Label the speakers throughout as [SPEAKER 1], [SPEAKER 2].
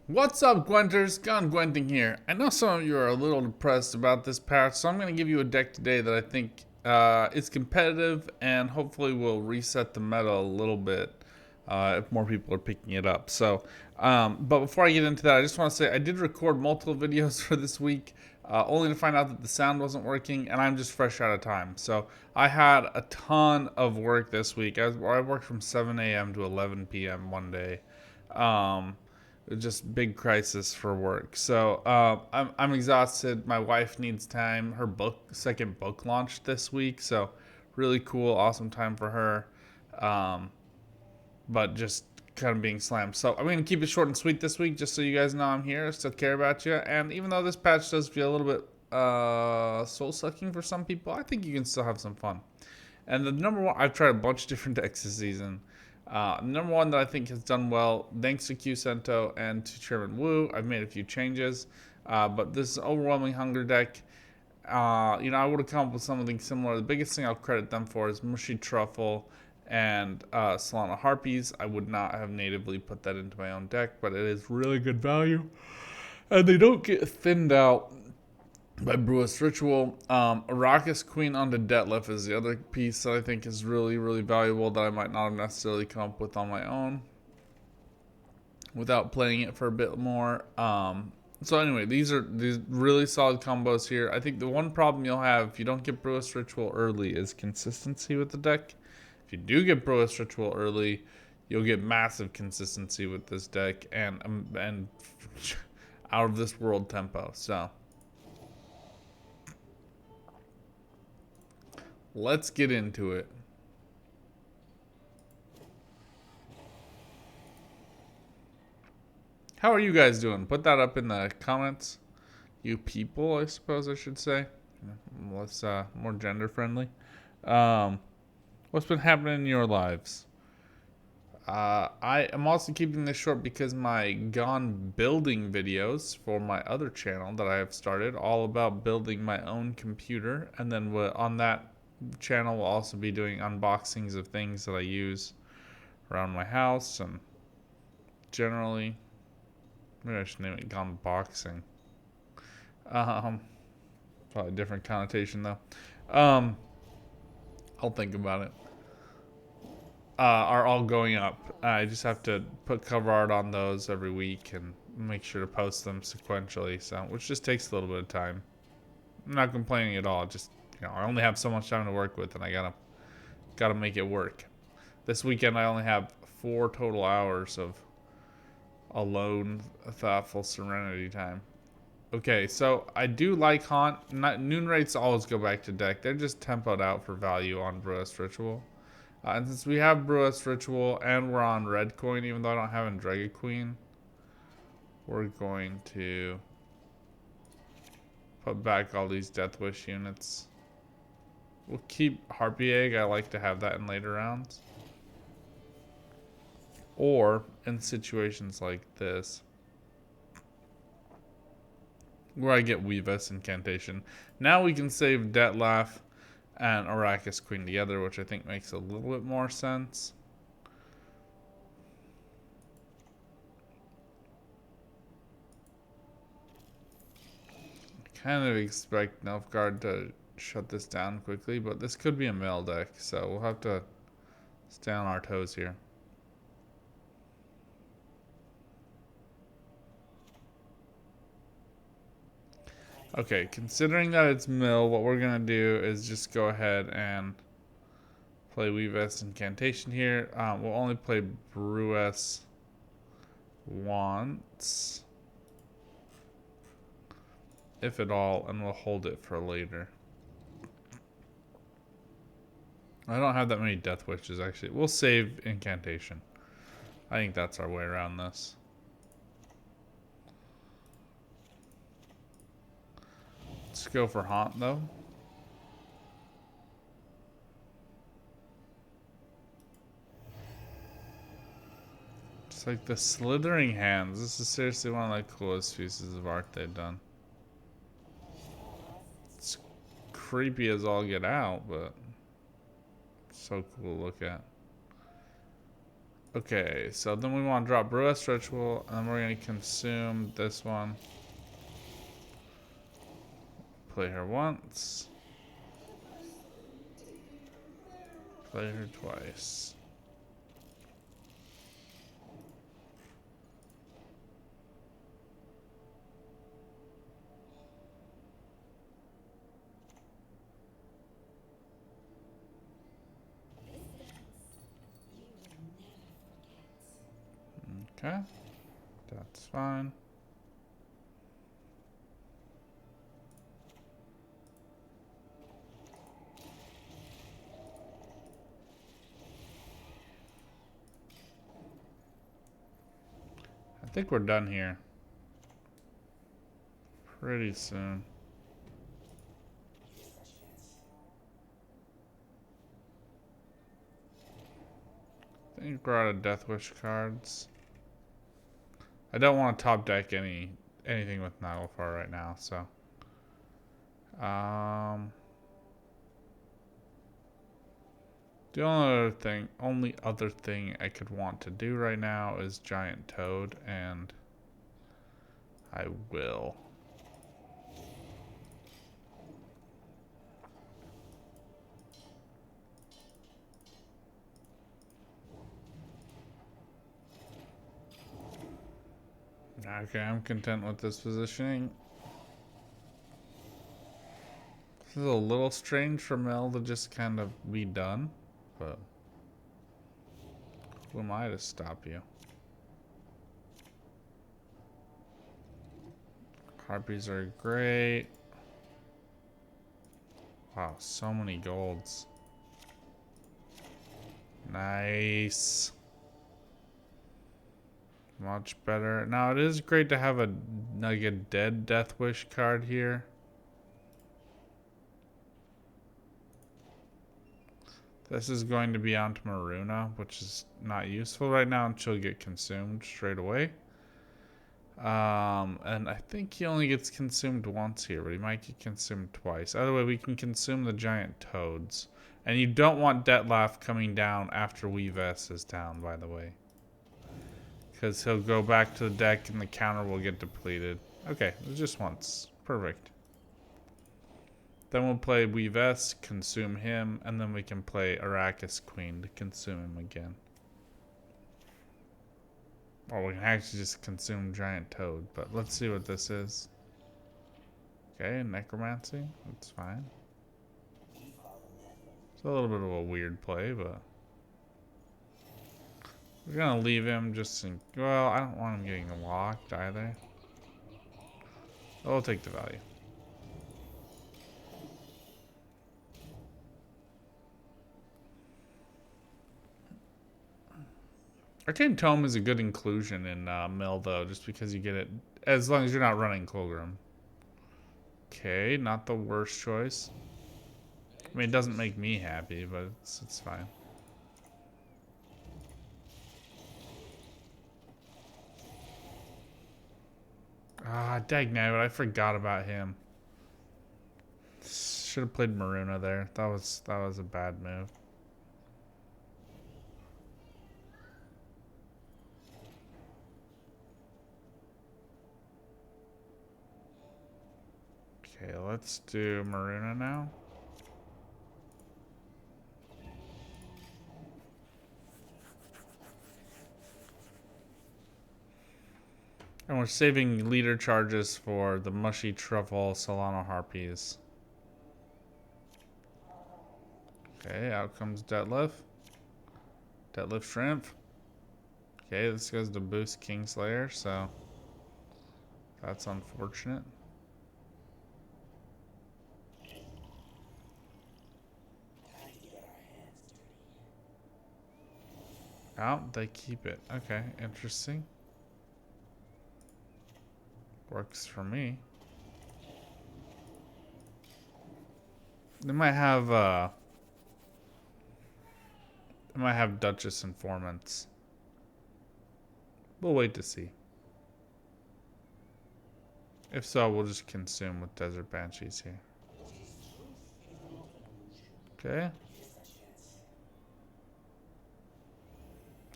[SPEAKER 1] What's up, Gwenters? Gone Gwenting here. I know some of you are a little depressed about this patch, so I'm going to give you a deck today that I think is competitive and hopefully will reset the meta a little bit if more people are picking it up. But before I get into that, I just want to say I did record multiple videos for this week, only to find out that the sound wasn't working, and I'm just fresh out of time. So I had a ton of work this week. I worked from 7 a.m. to 11 p.m. one day. Um, just big crisis for work. So I'm exhausted. My wife needs time. Her second book launched this week, so really cool, awesome time for her. Um, but just kind of being slammed. So I'm gonna keep it short and sweet this week, just so you guys know I'm here, still care about you. And even though this patch does feel a little bit soul sucking for some people, I think you can still have some fun. And the number one, I've tried a bunch of different decks this season. Number one that I think has done well, thanks to Q Sento and to Chairman Wu, I've made a few changes. But this is overwhelming hunger deck. I would have come up with something similar. The biggest thing I'll credit them for is Mushy Truffle and Solana Harpies. I would not have natively put that into my own deck, but it is really good value. And they don't get thinned out by Brewist Ritual. Arrakis Queen onto Detlef is the other piece that I think is really, really valuable that I might not have necessarily come up with on my own without playing it for a bit more. So anyway, these really solid combos here. I think the one problem you'll have if you don't get Brewist Ritual early is consistency with the deck. If you do get Brewist Ritual early, you'll get massive consistency with this deck and out of this world tempo. So let's get into it. How are you guys doing? Put that up in the comments. You people, I suppose I should say. Let's more gender friendly. Um, what's been happening in your lives? I am also keeping this short because my gone building videos for my other channel that I have started, all about building my own computer, and then on that channel we'll also be doing unboxings of things that I use around my house and generally. Maybe I should name it Gone Boxing. Um, Probably a different connotation though. Um, I'll think about it. Are all going up. I just have to put cover art on those every week and make sure to post them sequentially. So, which just takes a little bit of time. I'm not complaining at all. Just I only have so much time to work with, and I gotta make it work. This weekend I only have 4 total hours of alone, thoughtful serenity time. Okay, so I do like Haunt. Noon rates always go back to deck. They're just tempoed out for value on Brewist Ritual. And since we have Brewist Ritual and we're on Red Coin, even though I don't have Andrega Queen, we're going to put back all these Death Wish units. We'll keep Harpy Egg. I like to have that in later rounds. Or in situations like this, where I get Weavess Incantation. Now we can save Detlaf and Arrakis Queen together, which I think makes a little bit more sense. I kind of expect Nilfgaard to shut this down quickly, but this could be a mill deck, so we'll have to stay on our toes here. Okay, considering that it's mill, what we're going to do is just go ahead and play Weavess Incantation here. We'll only play Brewess once, if at all, and we'll hold it for later. I don't have that many Death Witches, actually. We'll save Incantation. I think that's our way around this. Let's go for Haunt, though. It's like the Slithering Hands. This is seriously one of the coolest pieces of art they've done. It's creepy as all get out, but so cool to look at. Okay, so then we want to drop Brewess Ritual, and then we're going to consume this one. Play her once. Play her twice. Okay, that's fine. I think we're done here. Pretty soon. I think we're out of Death Wish cards. I don't want to top deck anything with Naglfar right now, so. The only other thing I could want to do right now is Giant Toad, and I will. Okay, I'm content with this positioning. This is a little strange for Mel to just kind of be done, but who am I to stop you? Harpies are great. Wow, so many golds. Nice. Much better. Now it is great to have a dead Death Wish card here. This is going to be onto Maruna, which is not useful right now, and she'll get consumed straight away. And I think he only gets consumed once here, but he might get consumed twice. Either way, we can consume the giant toads. And you don't want Detlef coming down after Weavess is down, by the way. Because he'll go back to the deck and the counter will get depleted. Okay, just once. Perfect. Then we'll play Weavess, consume him, and then we can play Arrakis Queen to consume him again. Or we can actually just consume Giant Toad, but let's see what this is. Okay, Necromancy, that's fine. It's a little bit of a weird play, but we're gonna leave him just in, well, I don't want him getting locked either. I'll take the value. Arcane Tome is a good inclusion in Mill, though, just because you get it as long as you're not running Colgrim. Okay, not the worst choice. I mean, it doesn't make me happy, but it's fine. Ah, dagnabbit, I forgot about him. Should have played Maruna there. That was a bad move. Okay, let's do Maruna now. And we're saving leader charges for the Mushy Truffle Solano Harpies. Okay, out comes Detlef. Detlef Shrimp. Okay, this goes to boost Kingslayer, so that's unfortunate. Oh, they keep it. Okay, interesting. Works for me. They might have Duchess informants. We'll wait to see. If so, we'll just consume with Desert Banshees here. Okay.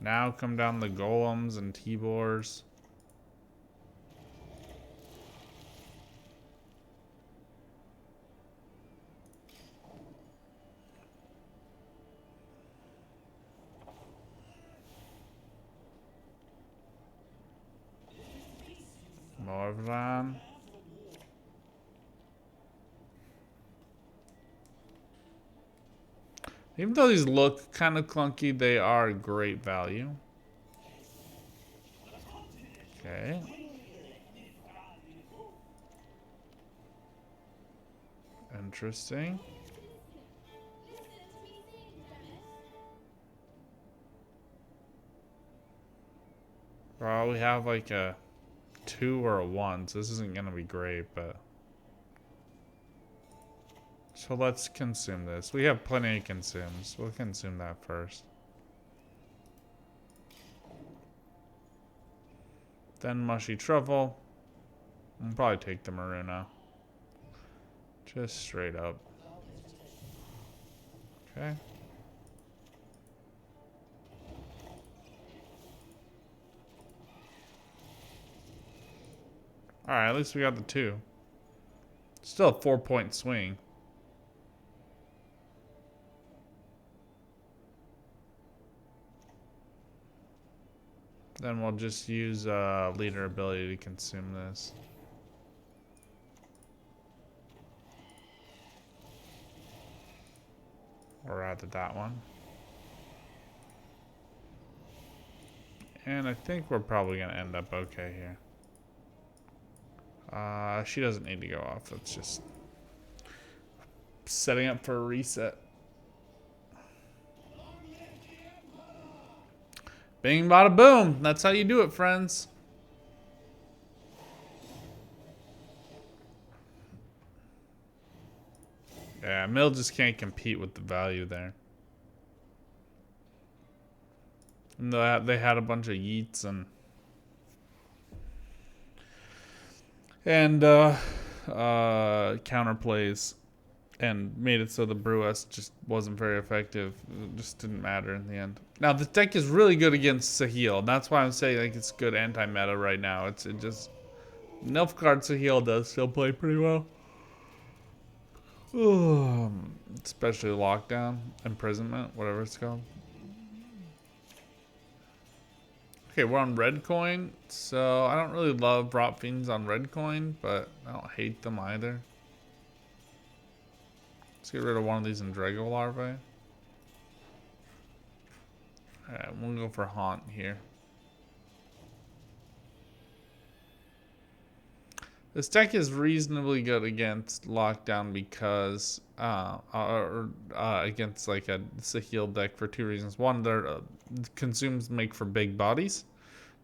[SPEAKER 1] Now come down the golems and T-bors. Morvan. Even though these look kind of clunky, they are great value. Okay. Interesting. Well, we have like a 2 or a 1, so this isn't gonna be great, but... So let's consume this. We have plenty of consumes. We'll consume that first. Then Mushy Truffle. I'll probably take the Maruna. Just straight up. Okay. Alright, at least we got the 2. Still a 4-point swing. Then we'll just use leader ability to consume this. Or rather that one. And I think we're probably going to end up okay here. She doesn't need to go off. It's just setting up for a reset. Bing, bada, boom. That's how you do it, friends. Yeah, Mill just can't compete with the value there. And they had a bunch of yeets and counterplays and made it so the Brewess just wasn't very effective. It just didn't matter in the end. Now, this deck is really good against Sahil. That's why I'm saying like it's good anti-meta right now. It just... Nilfgaard Sahil does still play pretty well. Especially Lockdown, Imprisonment, whatever it's called. Okay, we're on red coin, so I don't really love Rot Fiends on red coin, but I don't hate them either. Let's get rid of one of these in Drago Larvae. Alright, we'll go for Haunt here. This deck is reasonably good against Lockdown because, against like a Sahil deck for 2 reasons. One, their consumes make for big bodies.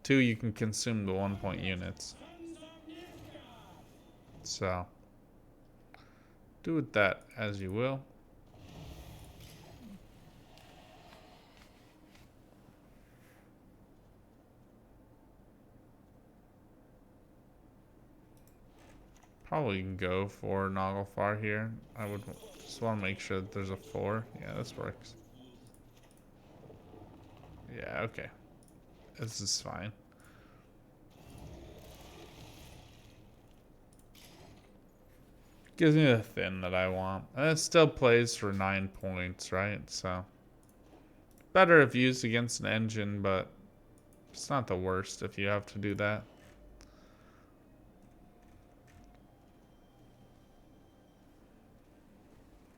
[SPEAKER 1] 2, you can consume the 1-point units. So, do with that as you will. Probably can go for Naglfar here. I would just want to make sure that there's a 4. Yeah, this works. Yeah, okay. This is fine. Gives me the thin that I want. And it still plays for 9 points, right? So, better if used against an engine, but it's not the worst if you have to do that.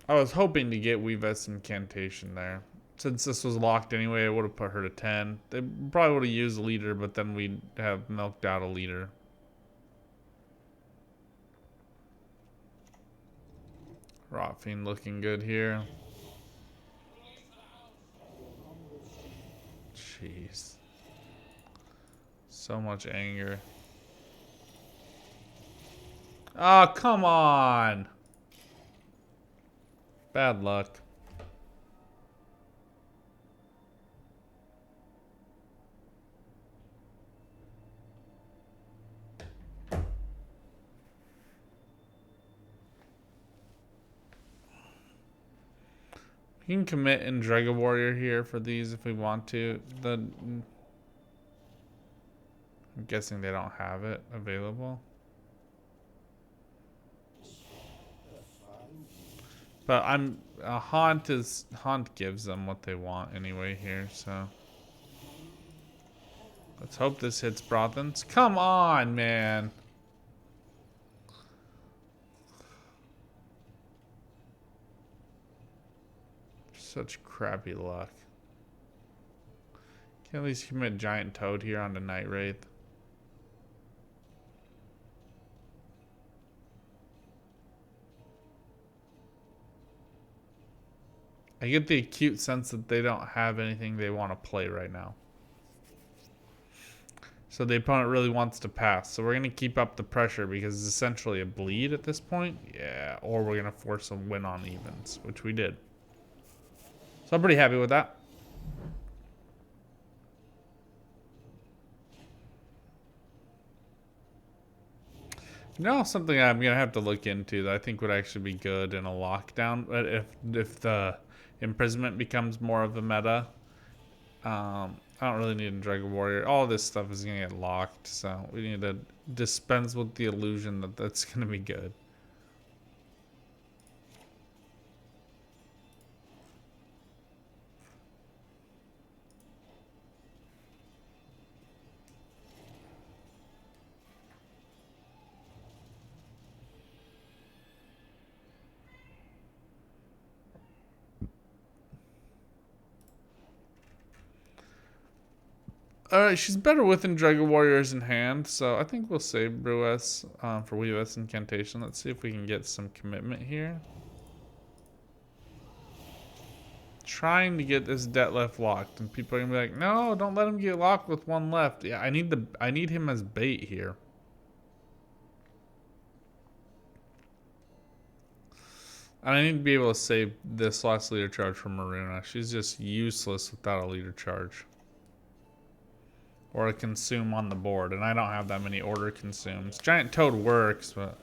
[SPEAKER 1] I was hoping to get Weavess Incantation there. Since this was locked anyway, I would have put her to 10. They probably would have used a leader, but then we'd have milked out a leader. Rotfiend looking good here. Jeez. So much anger. Oh, come on! Bad luck. We can commit in Dragon Warrior here for these if we want to. I'm guessing they don't have it available. But Haunt gives them what they want anyway here, so let's hope this hits Brothans. Come on, man. Such crappy luck. Can at least commit Giant Toad here onto Night Wraith. I get the acute sense that they don't have anything they want to play right now. So the opponent really wants to pass. So we're going to keep up the pressure because it's essentially a bleed at this point. Yeah, or we're going to force a win on evens, which we did. So I'm pretty happy with that. Now something I'm going to have to look into that I think would actually be good in a lockdown. But if the Imprisonment becomes more of a meta, I don't really need a Dragon Warrior. All this stuff is going to get locked, so we need to dispense with the illusion that that's going to be good. Alright, she's better within Dragon Warriors in hand, so I think we'll save Brewess for Weavess Incantation. Let's see if we can get some commitment here. Trying to get this debt left locked, and people are gonna be like, no, don't let him get locked with one left. Yeah, I need him as bait here. And I need to be able to save this last leader charge from Maruna. She's just useless without a leader charge. Or a consume on the board, and I don't have that many order consumes. Giant Toad works, but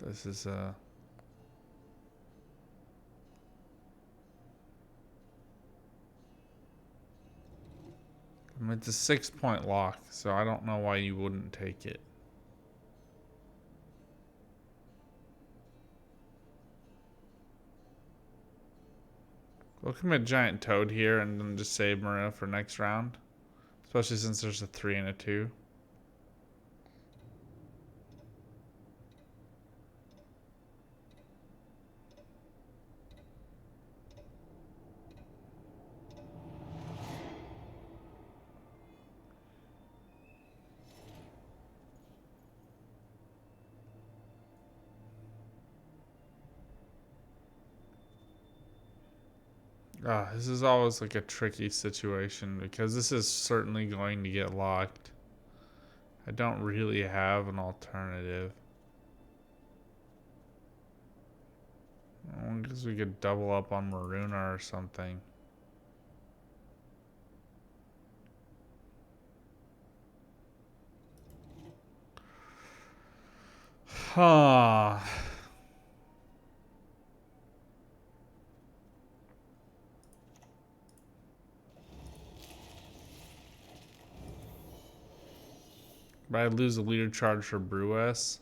[SPEAKER 1] this is I mean, it's a 6-point lock, so I don't know why you wouldn't take it. We'll commit Giant Toad here and then just save Maruna for next round. Especially since there's a 3 and a 2. This is always like a tricky situation because this is certainly going to get locked. I don't really have an alternative. I guess we could double up on Maruna or something. Huh. But I lose a leader charge for Brewess.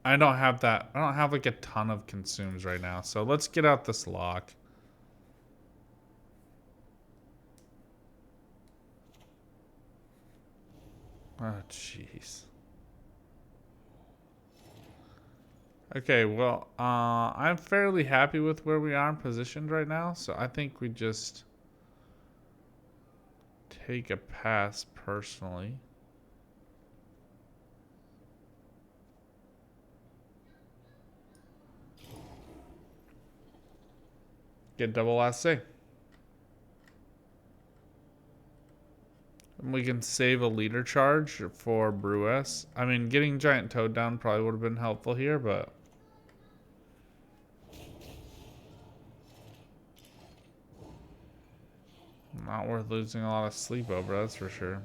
[SPEAKER 1] I don't have that. I don't have like a ton of consumes right now. So let's get out this lock. Oh, jeez. Okay, well, I'm fairly happy with where we are positioned right now. So I think we just take a pass personally. Get double last say. And we can save a leader charge for Brewess. I mean, getting Giant Toad down probably would have been helpful here, but not worth losing a lot of sleep over, that's for sure.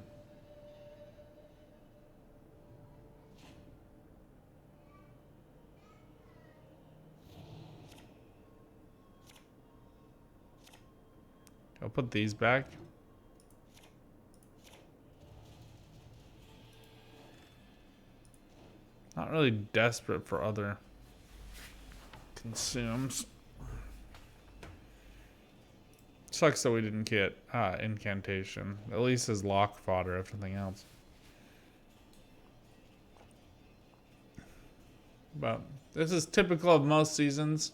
[SPEAKER 1] I'll put these back. Not really desperate for other consumes. Sucks that we didn't get incantation. At least as lock fodder, if nothing else. But this is typical of most seasons.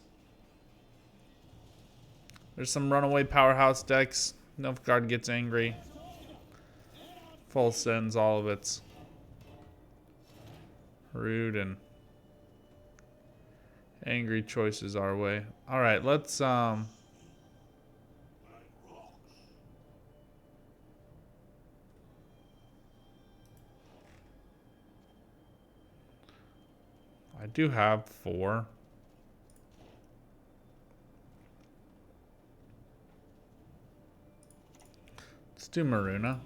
[SPEAKER 1] There's some runaway powerhouse decks. Nilfgaard gets angry. Full sends all of its rude and angry choices our way. Alright, let's I do have 4. Let's do Maruna.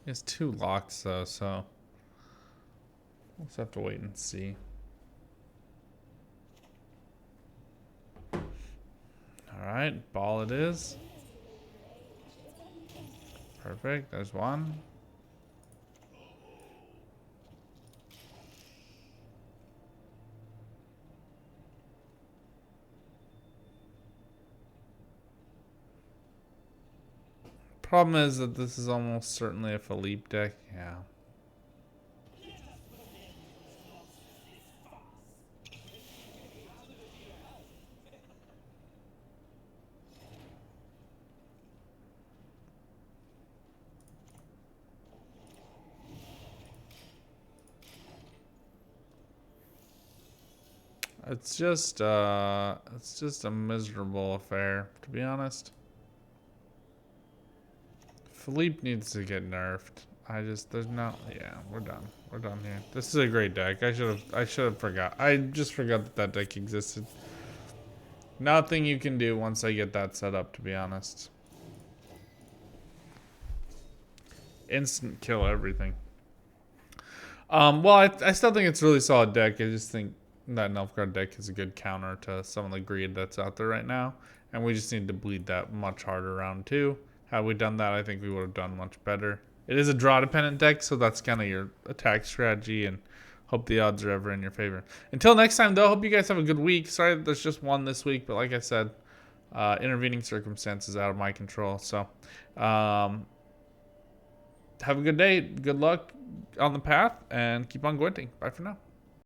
[SPEAKER 1] He has 2 locks though, so we'll just have to wait and see. Alright, ball it is. Perfect, there's 1. Problem is that this is almost certainly a Philippe deck. Yeah. It's just a miserable affair, to be honest. Philippe needs to get nerfed. There's no, yeah, we're done. We're done here. This is a great deck. I should have forgot. I just forgot that that deck existed. Nothing you can do once I get that set up, to be honest. Instant kill everything. Well, I still think it's a really solid deck. I just think that Nilfgaard deck is a good counter to some of the greed that's out there right now. And we just need to bleed that much harder round 2. Had we done that, I think we would have done much better. It is a draw-dependent deck, so that's kind of your attack strategy, and hope the odds are ever in your favor. Until next time, though, hope you guys have a good week. Sorry that there's just one this week, but like I said, intervening circumstances out of my control. So, have a good day. Good luck on the path, and keep on gwenting. Bye for now.